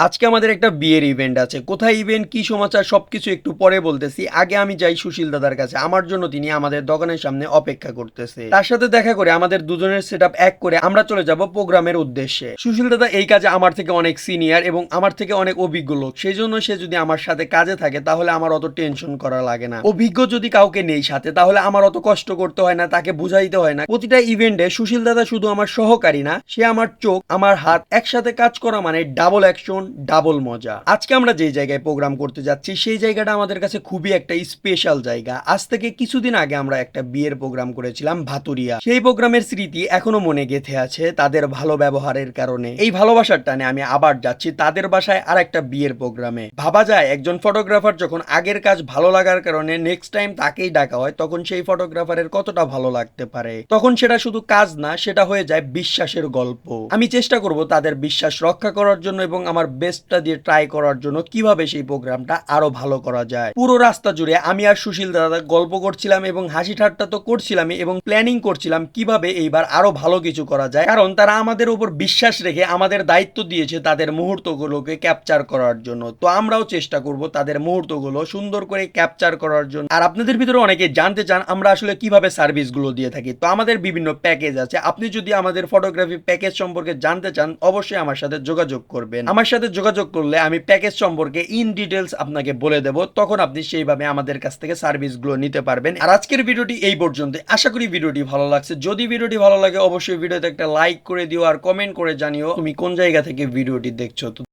আজকে আমাদের একটা বিয়ের ইভেন্ট আছে। কোথায় ইভেন্ট, কি সমাচার সবকিছু একটু পরে বলতেছি। আগে আমি যাই সুশীল দাদার কাছে। আমার জন্য তিনি আমাদের দোকানের সামনে অপেক্ষা করতেছে। তার সাথে দেখা করে আমাদের দুজনের সেটআপ এক করে আমরা চলে যাব প্রোগ্রামের উদ্দেশ্যে। সুশীল দাদা এই কাজে আমার থেকে অনেক সিনিয়র এবং আমার থেকে অনেক অভিজ্ঞ লোক। সেই জন্য সে যদি আমার সাথে কাজে থাকে তাহলে আমার অত টেনশন করা লাগে না। অভিজ্ঞ যদি কাউকে নেই সাথে তাহলে আমার অত কষ্ট করতে হয় না, তাকে বুঝাইতে হয় না। প্রতিটা ইভেন্টে সুশীল দাদা শুধু আমার সহকারী না, সে আমার চোখ, আমার হাত। একসাথে কাজ করা মানে ডাবল অ্যাকশন, ডাবল মজা। আজকে আমরা যে জায়গায় প্রোগ্রাম করতে যাচ্ছি সেই জায়গাটা আমাদের কাছে খুবই একটা স্পেশাল জায়গা। আজ থেকে কিছুদিন আগে আমরা একটা বিয়ের প্রোগ্রাম করেছিলাম ভাতুরিয়া। সেই প্রোগ্রামের স্মৃতি এখনো মনে গেঁথে আছে তাদের ভালো ব্যবহারের কারণে। এই ভালোবাসার টানে আমি আবার যাচ্ছি তাদের বাসায় আর একটা বিয়ের প্রোগ্রামে। ভাবা যায় একজন ফটোগ্রাফার যখন আগের কাজ ভালো লাগার কারণে নেক্সট টাইম তাকেই ডাকা হয়, তখন সেই ফটোগ্রাফারের কতটা ভালো লাগতে পারে। তখন সেটা শুধু কাজ না, সেটা হয়ে যায় বিশ্বাসের গল্প। আমি চেষ্টা করব তাদের বিশ্বাস রক্ষা করার জন্য এবং আমার বেস্টটা দিয়ে ট্রাই করার জন্য কিভাবে সেই প্রোগ্রামটা আরো ভালো করা যায়। পুরো রাস্তা জুড়ে আমি আর সুশীল দাদা গল্প করছিলাম এবং হাসি ঠাট্টা তো করছিলামই এবং প্ল্যানিং করছিলাম কিভাবে এইবার আরো ভালো কিছু করা যায়, কারণ তারা আমাদের উপর বিশ্বাস রেখে আমাদের দায়িত্ব দিয়েছে তাদের মুহূর্তগুলোকে ক্যাপচার করার জন্য। তো আমরাও চেষ্টা করব তাদের মুহূর্তগুলো সুন্দর করে ক্যাপচার করার জন্য। আর আপনাদের ভিতরে অনেকে জানতে চান আমরা আসলে কিভাবে সার্ভিসগুলো দিয়ে থাকি। তো আমাদের বিভিন্ন প্যাকেজ আছে। আপনি যদি আমাদের ফটোগ্রাফি প্যাকেজ সম্পর্কে জানতে চান অবশ্যই আমার সাথে যোগাযোগ করবেন। আমার সাথে যোগাযোগ করলে আমি প্যাকেজ সম্পর্কে ইন ডিটেলস আপনাকে বলে দেব, তখন আপনি সেইভাবে আমাদের কাছ থেকে সার্ভিসগুলো নিতে পারবেন। আর আজকের ভিডিওটি এই পর্যন্ত। আশা করি ভিডিওটি ভালো লাগছে। যদি ভিডিওটি ভালো লাগে অবশ্যই ভিডিওতে একটা লাইক করে দিও আর কমেন্ট করে জানিও তুমি কোন জায়গা থেকে ভিডিওটি দেখছো।